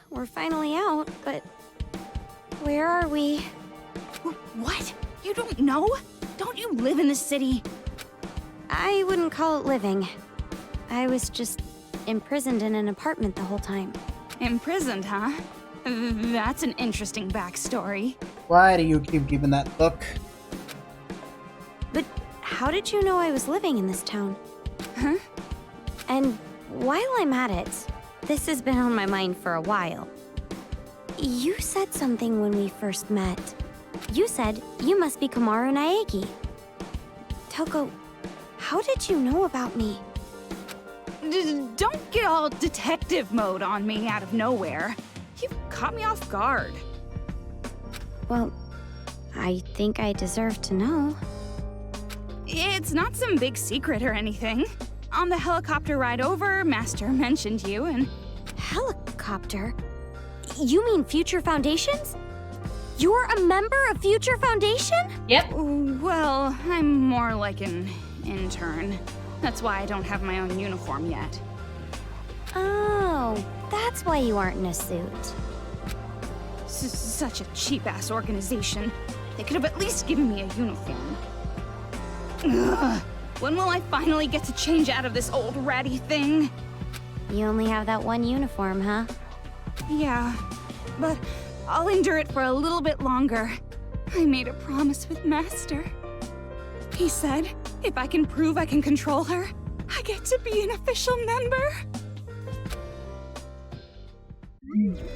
we're finally out, but where are we? What? You don't know? Don't you live in the city? I wouldn't call it living. I was just imprisoned in an apartment the whole time. Imprisoned, huh? That's an interesting backstory. Why do you keep giving that look? But how did you know I was living in this town? Huh? And while I'm at it, this has been on my mind for a while. You said something when we first met. You said you must be Komaru Naegi. Toko, how did you know about me? Don't get all detective mode on me out of nowhere. You caught me off guard. Well, I think I deserve to know. It's not some big secret or anything. On the helicopter ride over, Master mentioned you and... Helicopter? You mean Future Foundations? You're a member of Future Foundation? Yep. Well, I'm more like an intern. That's why I don't have my own uniform yet. Oh, that's why you aren't in a suit. Such a cheap-ass organization. They could have at least given me a uniform. Ugh. When will I finally get to change out of this old ratty thing? You only have that one uniform, huh? Yeah, but I'll endure it for a little bit longer. I made a promise with Master. He said, if I can prove I can control her, I get to be an official member.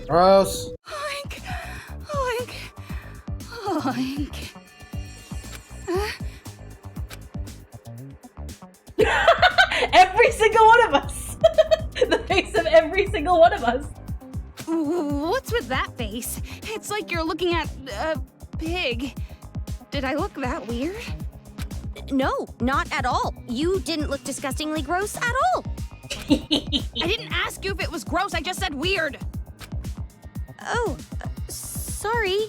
Gross. Oink, oink, oink. Every single one of us! The face of every single one of us. What's with that face? It's like you're looking at a pig. Did I look that weird? No, not at all. You didn't look disgustingly gross at all. I didn't ask you if it was gross, I just said weird. Oh, sorry.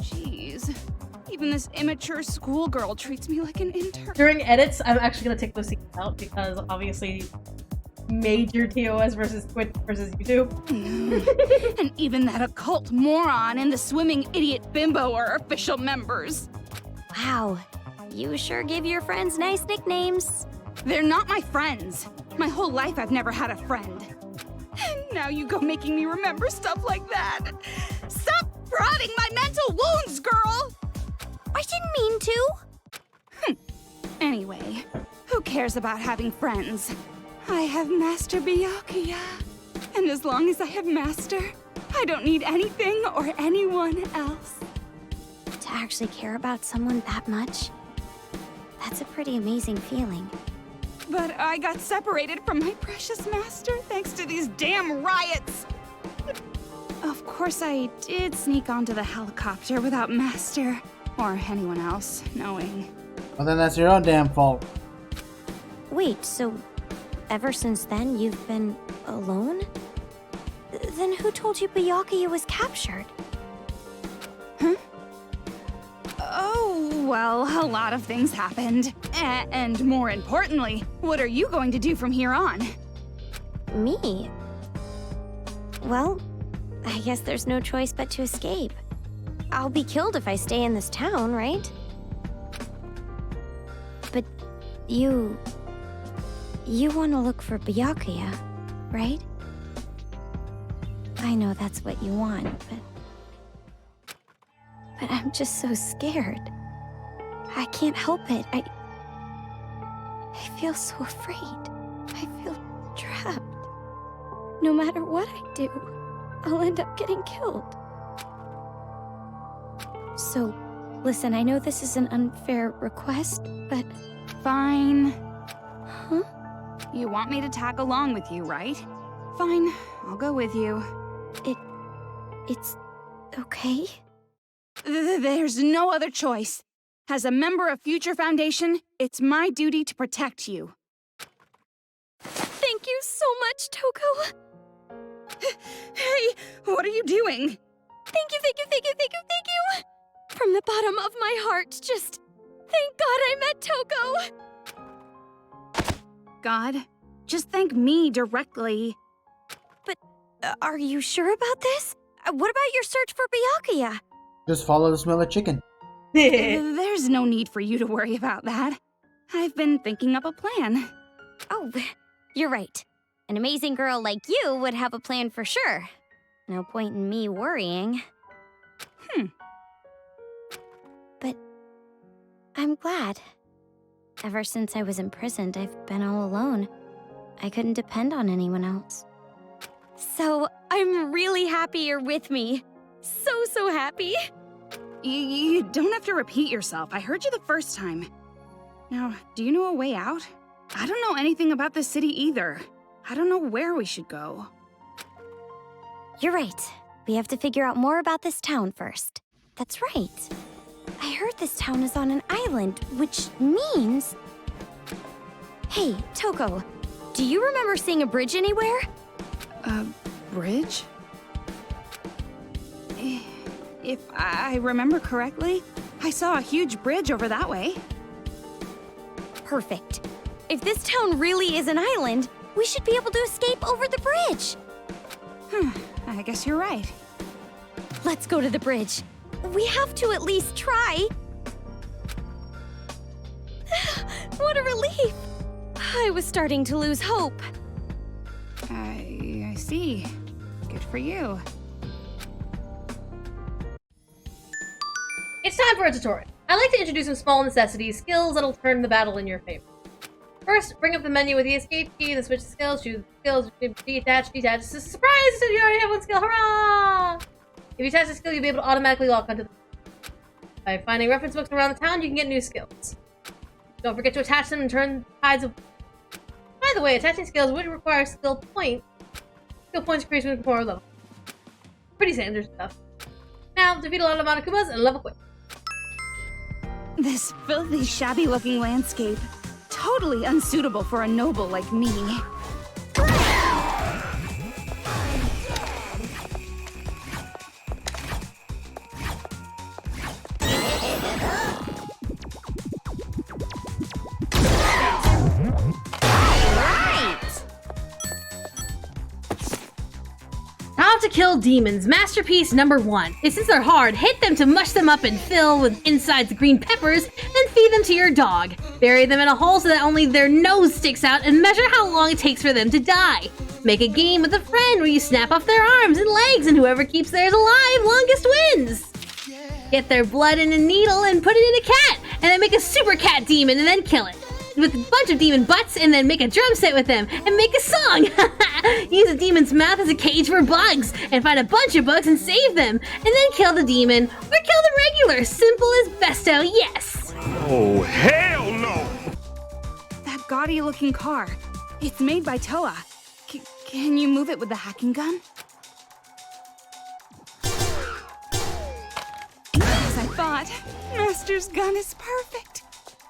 Jeez. Even this immature schoolgirl treats me like an intern. During edits, I'm actually gonna take those scenes out because obviously major TOS versus Twitch versus YouTube. And even that occult moron and the swimming idiot bimbo are official members. Wow, you sure give your friends nice nicknames. They're not my friends. My whole life I've never had a friend. And now you go making me remember stuff like that. Stop prodding my mental wounds, girl! I didn't mean to. Anyway, who cares about having friends? I have Master Byakuya. And as long as I have Master, I don't need anything or anyone else. To actually care about someone that much, that's a pretty amazing feeling. But I got separated from my precious Master thanks to these damn riots. Of course, I did sneak onto the helicopter without Master or anyone else knowing. Well, then that's your own damn fault. Wait, so ever since then you've been alone? Then who told you Byakuya was captured? Huh? Oh, well, a lot of things happened. And more importantly, what are you going to do from here on? Me? Well, I guess there's no choice but to escape. I'll be killed if I stay in this town, right? But you want to look for Byakuya, right? I know that's what you want, but I'm just so scared. I can't help it. I feel so afraid. I feel trapped. No matter what I do, I'll end up getting killed. So, listen, I know this is an unfair request, but... Fine. Huh? You want me to tag along with you, right? Fine, I'll go with you. It's okay? There's no other choice. As a member of Future Foundation, it's my duty to protect you. Thank you so much, Toko! Hey, what are you doing? Thank you, thank you, thank you, thank you, thank you! From the bottom of my heart, just... Thank God I met Toko! God, just thank me directly. But Are you sure about this? What about your search for Byakuya? Just follow the smell of chicken. There's no need for you to worry about that. I've been thinking up a plan. Oh, you're right. An amazing girl like you would have a plan for sure. No point in me worrying. But I'm glad. Ever since I was imprisoned, I've been all alone. I couldn't depend on anyone else. So I'm really happy you're with me. So happy. You don't have to repeat yourself. I heard you the first time. Now, do you know a way out? I don't know anything about this city either. I don't know where we should go. You're right. We have to figure out more about this town first. That's right. I heard this town is on an island, which means... Hey, Toko, do you remember seeing a bridge anywhere? A bridge? If I remember correctly, I saw a huge bridge over that way. Perfect. If this town really is an island, we should be able to escape over the bridge. I guess you're right. Let's go to the bridge. We have to at least try. What a relief. I was starting to lose hope. I see. Good for you. It's time for a tutorial. I like to introduce some small necessities, skills that'll turn the battle in your favor. First, bring up the menu with the escape key, then switch to skills, choose skills, detach. It's a surprise! You already have one skill, hurrah! If you attach a skill, you'll be able to automatically lock onto the... By finding reference books around the town, you can get new skills. Don't forget to attach them and turn tides of... By the way, attaching skills would require skill points. Skill points increase with more level. Pretty standard stuff. Now, defeat a lot of Monokumas and level quick. This filthy, shabby-looking landscape. Totally unsuitable for a noble like me. How to kill demons, masterpiece number 1. Since they're hard, hit them to mush them up and fill with insides the green peppers, then feed them to your dog. Bury them in a hole so that only their nose sticks out and measure how long it takes for them to die. Make a game with a friend where you snap off their arms and legs and whoever keeps theirs alive longest wins. Get their blood in a needle and put it in a cat, and then make a super cat demon and then kill it. With a bunch of demon butts and then make a drum set with them and make a song. Use a demon's mouth as a cage for bugs and find a bunch of bugs and save them and then kill the demon or kill the regular. Simple as besto, yes. Oh, hell no! That gaudy looking car. It's made by TOA. Can you move it with the hacking gun? As I thought, Master's gun is perfect.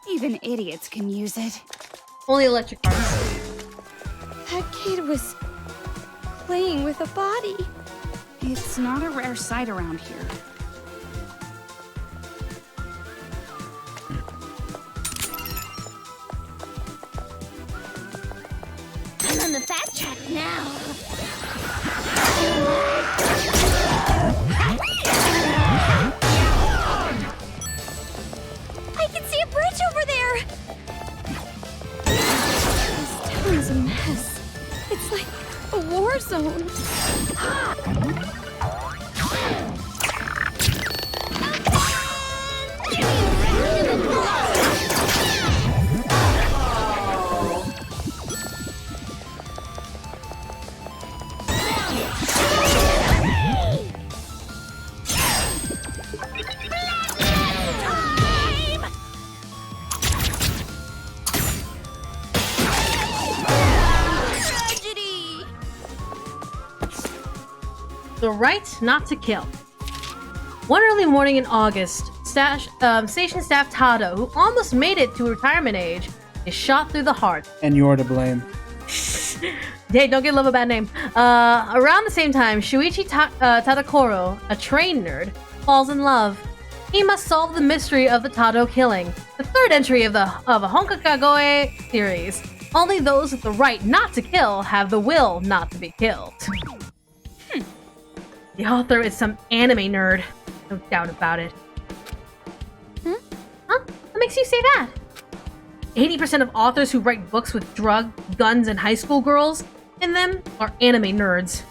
Even idiots can use it. Only electric cars. That kid was playing with a body. It's not a rare sight around here. I'm on the fast track now. I can see a bridge over there! This town's a mess. It's like a war zone. The right not to kill. One early morning in August, station staff Tado, who almost made it to retirement age, is shot through the heart. And you're to blame. Hey, don't give love a bad name. Around the same time, Shuichi Tadakoro, a train nerd, falls in love. He must solve the mystery of the Tado killing, the third entry of a Honkakagoe series. Only those with the right not to kill have the will not to be killed. The author is some anime nerd. No doubt about it. Huh? What makes you say that? 80% of authors who write books with drug, guns, and high school girls in them are anime nerds.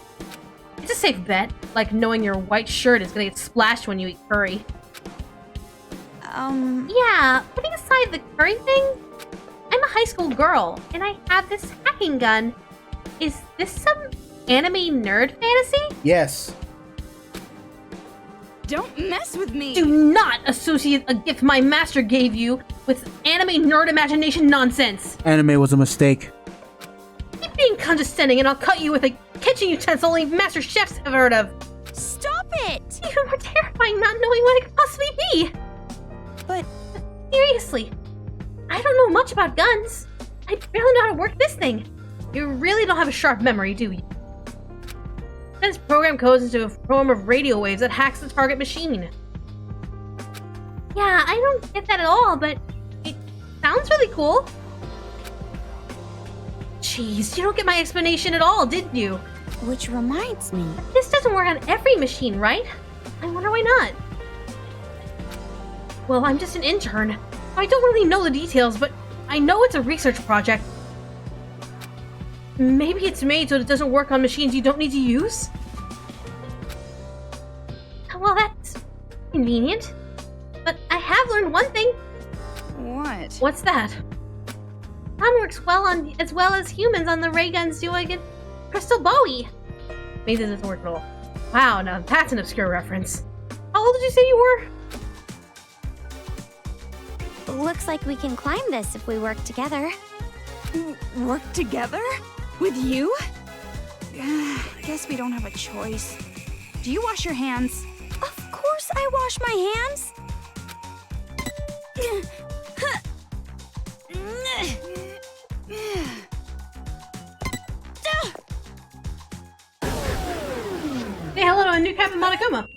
It's a safe bet, like knowing your white shirt is gonna get splashed when you eat curry. Yeah, putting aside the curry thing, I'm a high school girl, and I have this hacking gun. Is this some anime nerd fantasy? Yes. Don't mess with me! Do not associate a gift my master gave you with anime nerd imagination nonsense! Anime was a mistake. Keep being condescending and I'll cut you with a kitchen utensil only master chefs have heard of! Stop it! Even more terrifying not knowing what it could possibly be! But Seriously, I don't know much about guns. I barely know how to work this thing. You really don't have a sharp memory, do you? Sends program codes into a form of radio waves that hacks the target machine. Yeah, I don't get that at all, but it sounds really cool. Jeez, you don't get my explanation at all, did you? which reminds me. This doesn't work on every machine, right? I wonder why not. Well, I'm just an intern. I don't really know the details, but I know it's a research project. Maybe it's made so it doesn't work on machines you don't need to use? Well, that's convenient. But I have learned one thing. What? What's that? Sun works well on as well as humans on the ray guns do against Crystal Bowie. Maybe this doesn't work at all. Wow, now that's an obscure reference. How old did you say you were? Looks like we can climb this if we work together. Work together? With you? Guess we don't have a choice. Do you wash your hands? Of course I wash my hands. Say hello to a new Captain Monokuma.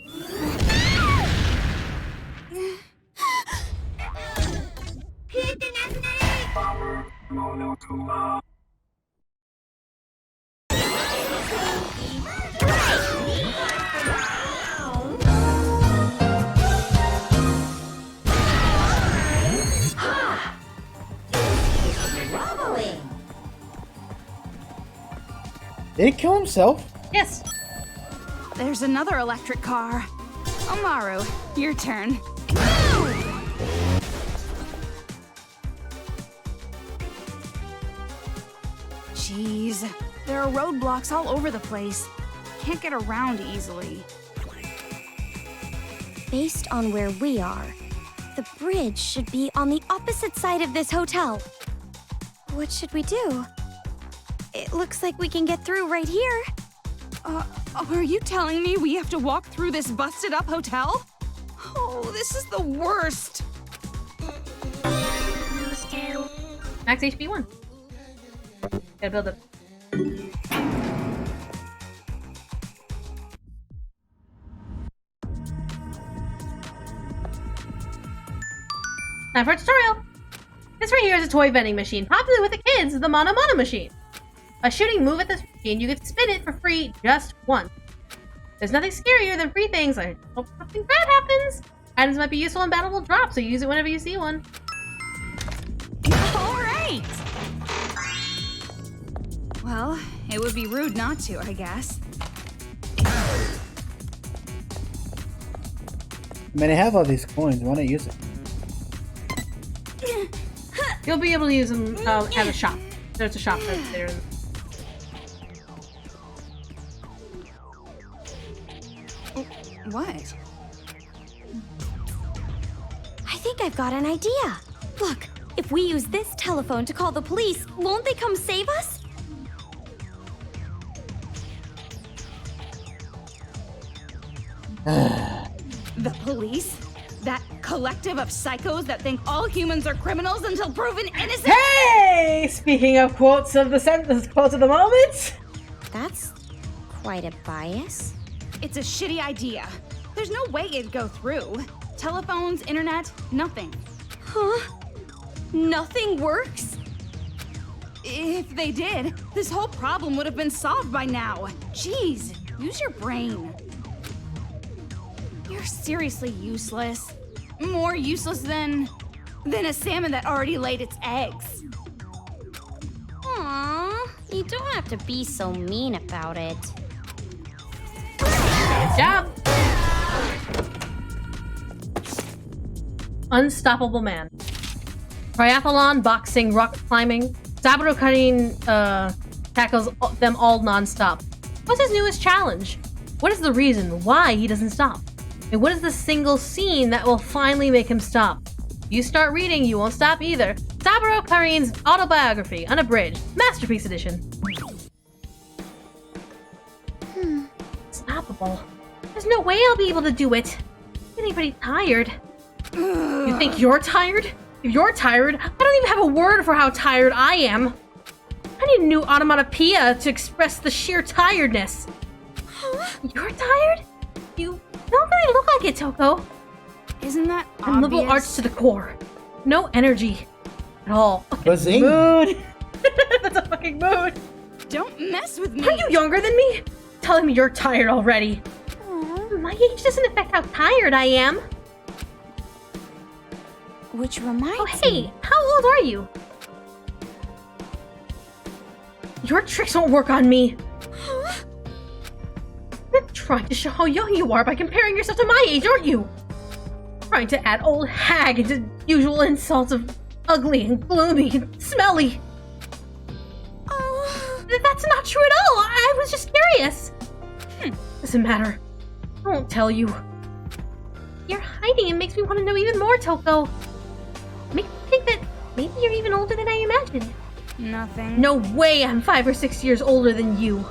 Did he kill himself? Yes. There's another electric car. Omaru, your turn. Jeez, there are roadblocks all over the place. Can't get around easily. Based on where we are, the bridge should be on the opposite side of this hotel. What should we do? It looks like we can get through right here. Are you telling me we have to walk through this busted up hotel? Oh, this is the worst. Max HP 1. Gotta build up. Time for a tutorial. This right here is a toy vending machine, popular with the kids, the Mono Mono machine. A shooting move at this machine, you can spin it for free just once. There's nothing scarier than free things. I hope something bad happens. Items might be useful in battle will drop, so use it whenever you see one. All right. Well, it would be rude not to, I guess. I mean, I have all these coins. Why not use it? You'll be able to use them at a shop. There's a shop right there. What? I think I've got an idea. Look, if we use this telephone to call the police, won't they come save us? The police? That collective of psychos that think all humans are criminals until proven innocent? Hey! Speaking of quotes of the sentence, quotes of the moment. That's quite a bias. It's a shitty idea. There's no way it'd go through. Telephones, internet, nothing. Huh? Nothing works? If they did, this whole problem would have been solved by now. Jeez, use your brain. You're seriously useless. More useless than a salmon that already laid its eggs. Aww, you don't have to be so mean about it. Good job. Unstoppable man. Triathlon, boxing, rock climbing. Saburo Karin tackles them all non-stop. What's his newest challenge? What is the reason why he doesn't stop? And what is the single scene that will finally make him stop? If you start reading, you won't stop either. Saburo Karin's autobiography, unabridged, masterpiece edition. Unstoppable. There's no way I'll be able to do it. I'm getting pretty tired. You think you're tired? If you're tired, I don't even have a word for how tired I am. I need a new onomatopoeia to express the sheer tiredness. You're tired? You don't really look like it, Toko. Isn't that obvious? I'm liberal arts to the core. No energy at all. Buzzing. Mood. That's a fucking mood. Don't mess with me. Are you younger than me? Telling me you're tired already. Aww. My age doesn't affect how tired I am. Which reminds Oh, hey, me. how old are you? Your tricks won't work on me. You're trying to show how young you are by comparing yourself to my age, aren't you? Trying to add old hag into usual insults of ugly and gloomy and smelly. Oh. That's not true at all. I was just curious. Doesn't matter. I won't tell you. You're hiding and makes me want to know even more, Toko. Makes me think that maybe you're even older than I imagined. Nothing. No way I'm 5 or 6 years older than you.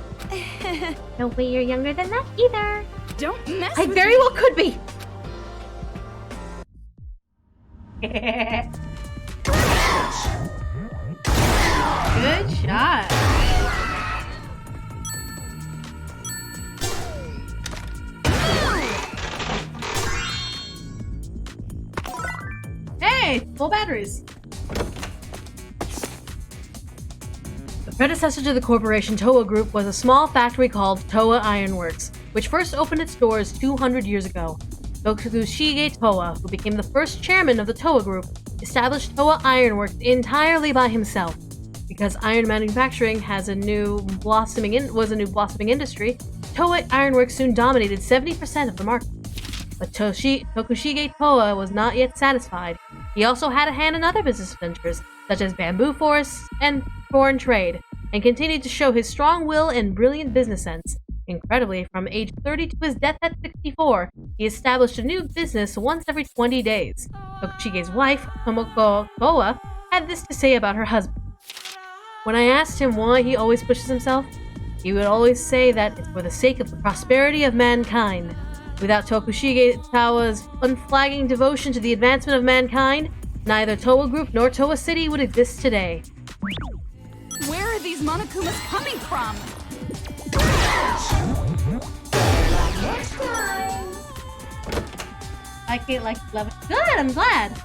No way you're younger than that either. Don't mess I with very me. well could be. Good shot. Hey, full batteries. The predecessor to the corporation TOA Group was a small factory called TOA Ironworks, which first opened its doors 200 years ago. Tokushige Toa, who became the first chairman of the TOA Group, established TOA Ironworks entirely by himself. Because iron manufacturing was a new blossoming industry, TOA Ironworks soon dominated 70% of the market. But Tokushige Toa was not yet satisfied. He also had a hand in other business ventures, such as bamboo forests and foreign trade, and continued to show his strong will and brilliant business sense. Incredibly, from age 30 to his death at 64, he established a new business once every 20 days. Tokushige's wife, Tomoko Toa, had this to say about her husband. When I asked him why he always pushes himself, he would always say that it's for the sake of the prosperity of mankind. Without Tokushige Towa's unflagging devotion to the advancement of mankind, neither TOA Group nor TOA City would exist today. Where are these Monokumas coming from? I can't love it. Good, I'm glad.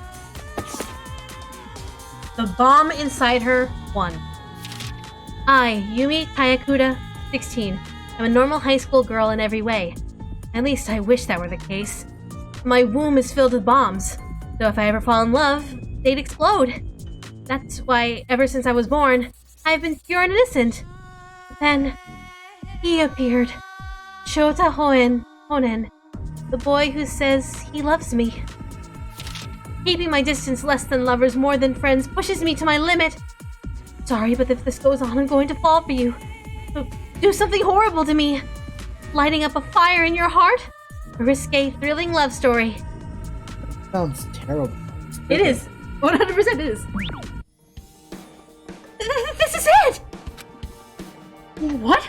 The bomb inside her won. I, Yumi Kayakuda, 16. I'm a normal high school girl in every way. At least I wish that were the case. My womb is filled with bombs, so if I ever fall in love, they'd explode. That's why, ever since I was born, I've been pure and innocent. But then, he appeared. Shota Honen, the boy who says he loves me. Keeping my distance less than lovers, more than friends, pushes me to my limit. Sorry, but if this goes on, I'm going to fall for you. So do something horrible to me. Lighting up a fire in your heart? A risque, thrilling love story. Sounds terrible. It is. 100% is. This is it! What?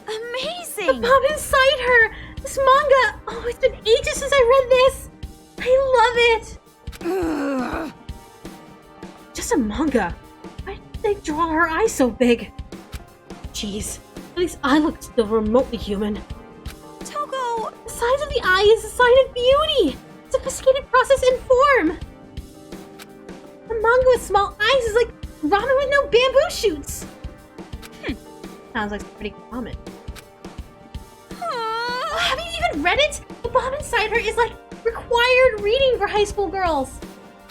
Amazing! The bomb inside her! This manga! Oh, it's been ages since I read this! I love it! Just a manga. Why did they draw her eyes so big? Jeez, at least I look still remotely human. Toko! The size of the eye is a sign of beauty! Sophisticated process and form! The manga with small eyes is like ramen with no bamboo shoots! Sounds like a pretty good comment. Have you even haven't read it? The bomb inside her is like required reading for high school girls.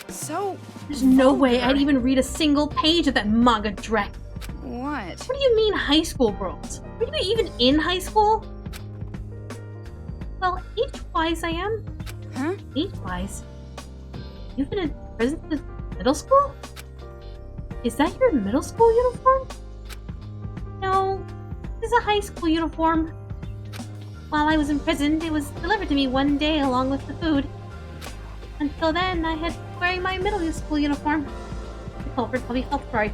So There's no way I'd even read a single page of that manga dreck. what? What do you mean high school girls? Are you even in high school? Well, age-wise I am. Huh? Age-wise? You've been in prison since middle school? Is that your middle school uniform? No, this is a high school uniform. While I was in prison, it was delivered to me one day along with the food. Until then, I had been wearing my middle school uniform. The culprit probably felt sorry.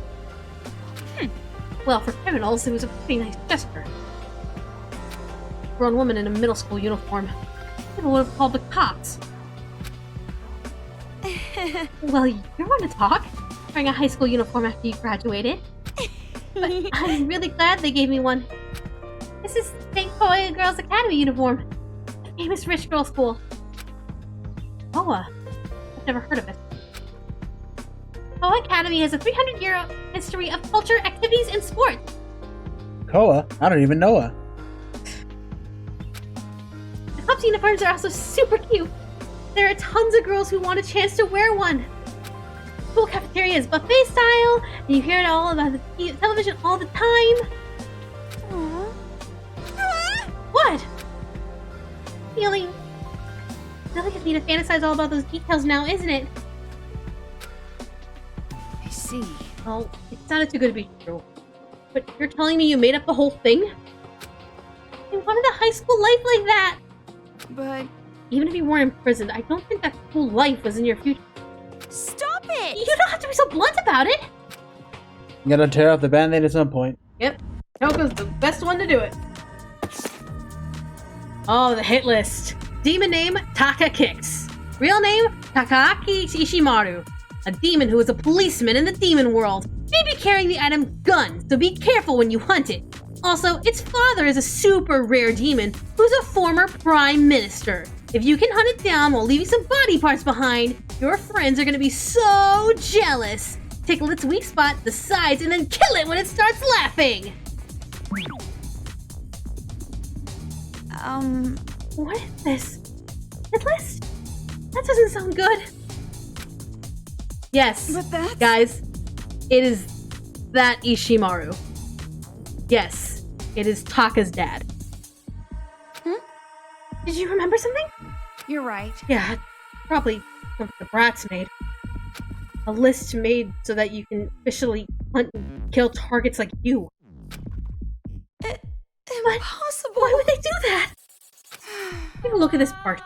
Well, for criminals, it was a pretty nice gesture. A grown woman in a middle school uniform. People would have called the cops. Well, you're one to talk, wearing a high school uniform after you graduated. But I'm really glad they gave me one. This is St. TOA Girls Academy uniform. The famous rich girl school. TOA? I've never heard of it. TOA Academy has a 300-year history of culture, activities, and sports. Koa? I don't even know her. The club's uniforms are also super cute. There are tons of girls who want a chance to wear one. School cafeteria is buffet style, and you hear it all about the television all the time. Aw. What? Feeling like me to fantasize all about those details now, isn't it? I see. Well, it sounded too good to be true. But you're telling me you made up the whole thing? I wanted a high school life like that! But Even if you weren't imprisoned, I don't think that cool life was in your future. Stop it! You don't have to be so blunt about it! You gotta tear off the band-aid at some point. Yep, Toko's the best one to do it. Oh, the hit list. Demon name, Taka Kicks. Real name, Takaaki Ishimaru. A demon who is a policeman in the demon world. Maybe carrying the item gun, so be careful when you hunt it. Also, its father is a super rare demon who's a former prime minister. If you can hunt it down while leaving some body parts behind, your friends are gonna be so jealous. Tickle its weak spot, the sides, and then kill it when it starts laughing! What is this? Hit list? That doesn't sound good. Yes, But that's... guys, it is that Ishimaru. Yes, it is Taka's dad. Huh? Did you remember something? You're right. Yeah, probably something the brats made. A list made so that you can officially hunt and kill targets like you. Impossible! Why would they do that? Take a look at this part.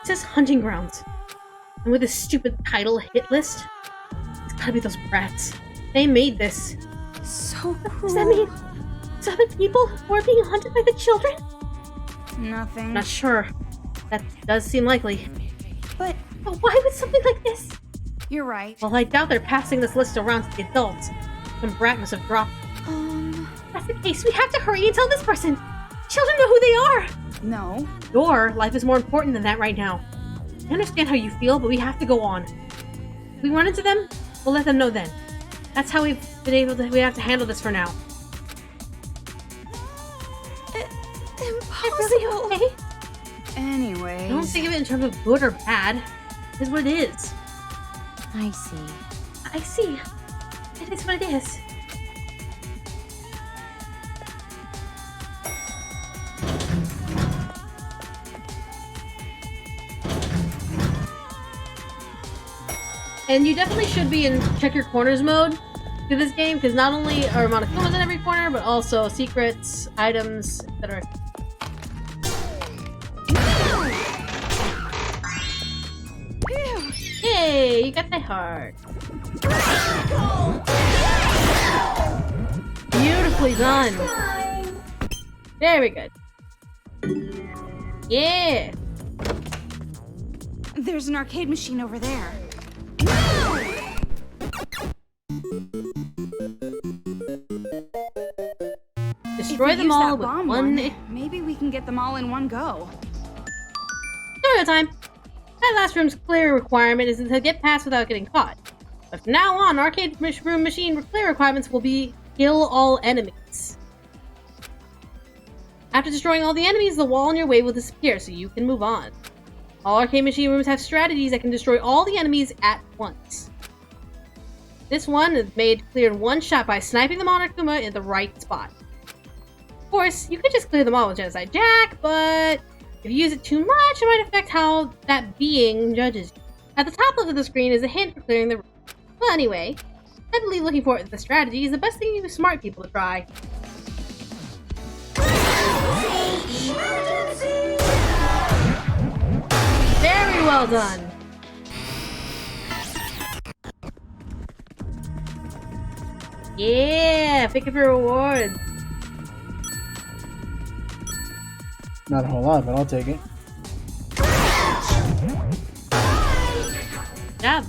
It says hunting grounds. And with this stupid title, hit list, it's gotta be those brats. They made this. So What does that mean? There's other people who are being hunted by the children? Nothing. Not sure. That does seem likely. But But why would something like this? You're right. Well, I doubt they're passing this list around to the adults. Some brat must have dropped. If that's the case, we have to hurry and tell this person. Children know who they are. No. Your life is more important than that right now. I understand how you feel, but we have to go on. If we run into them, we'll let them know then. That's how we have to handle this for now. impossible! Really okay? Anyways. I don't think of it in terms of good or bad. It is what it is. I see. I see. It is what it is. And you definitely should be in check your corners mode to this game, because not only are Monokumas in every corner, but also secrets, items, etc. Yay! You got the heart. Beautifully done. Very good. Yeah. There's an arcade machine over there. Destroy If we them use all that with bomb one. maybe we can get them all in one go. Tutorial time. That last room's clear requirement is to get past without getting caught. But from now on, arcade room machine clear requirements will be kill all enemies. After destroying all the enemies, the wall on your way will disappear, so you can move on. All arcade machine rooms have strategies that can destroy all the enemies at once. This one is made clear in one shot by sniping the Monokuma in the right spot. Of course, you could just clear them all with Genocide Jack, but if you use it too much, it might affect how that being judges you. At the top left of the screen is a hint for clearing the room. Well, anyway, heavily looking for the strategy is the best thing for smart people to try. Very well done. Yeah, pick up your rewards. Not a whole lot, but I'll take it. Good job.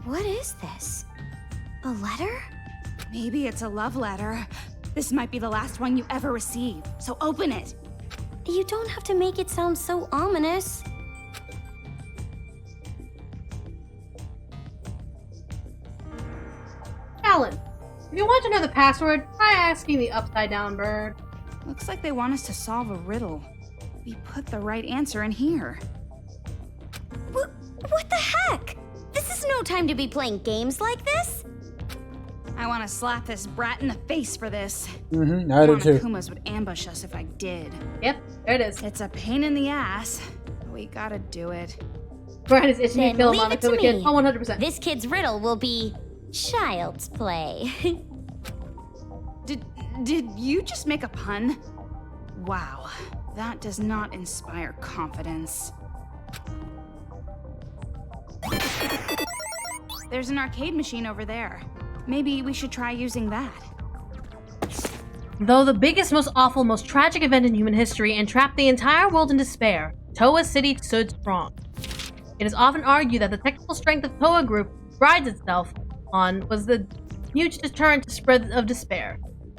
What is this? A letter? Maybe it's a love letter. This might be the last one you ever receive, so open it. You don't have to make it sound so ominous. Alan, if you want to know the password, try asking the upside down bird. Looks like they want us to solve a riddle. We put the right answer in here. What the heck? This is no time to be playing games like this. I want to slap this brat in the face for this. I do too. Monokumas would ambush us if I did. Yep, there it is. It's a pain in the ass, but we gotta do it. Bryan is itching to Then kill a leave it to Monokuma kid. me. Oh, 100%. This kid's riddle will be child's play. Did you just make a pun? Wow, that does not inspire confidence. There's an arcade machine over there. Maybe we should try using that. Though the biggest, most awful, most tragic event in human history entrapped the entire world in despair, TOA City stood strong. It is often argued that the technical strength of TOA Group prides itself on was the huge deterrent to spread of despair.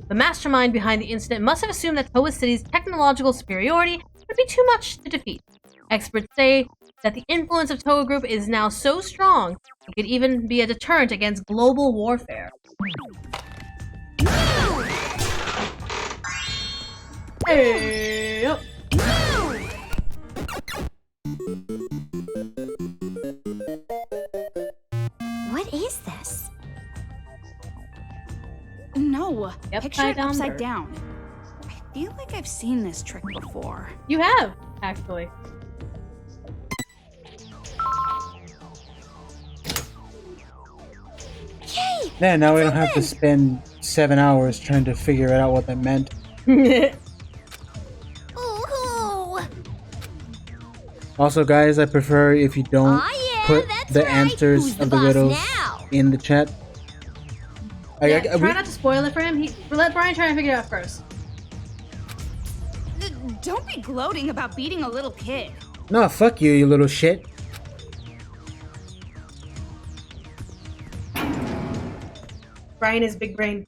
The mastermind behind the incident must have assumed that TOA City's technological superiority would be too much to defeat. Experts say that the influence of TOA Group is now so strong it could even be a deterrent against global warfare. Hey, yep. What is this? No, Yep, picture it upside bird. down. I feel like I've seen this trick before. You have, actually. Yay! Yeah, now we don't have to spend 7 hours trying to figure out what that meant. Ooh. Also, guys, I prefer if you don't Aw, yeah, put that's the right. answers Who's the of the boss riddles now? in the chat. Yeah, try not to spoil it for him. Let Bryan try and figure it out first. Don't be gloating about beating a little kid. No, fuck you, you little shit. Bryan is big brain.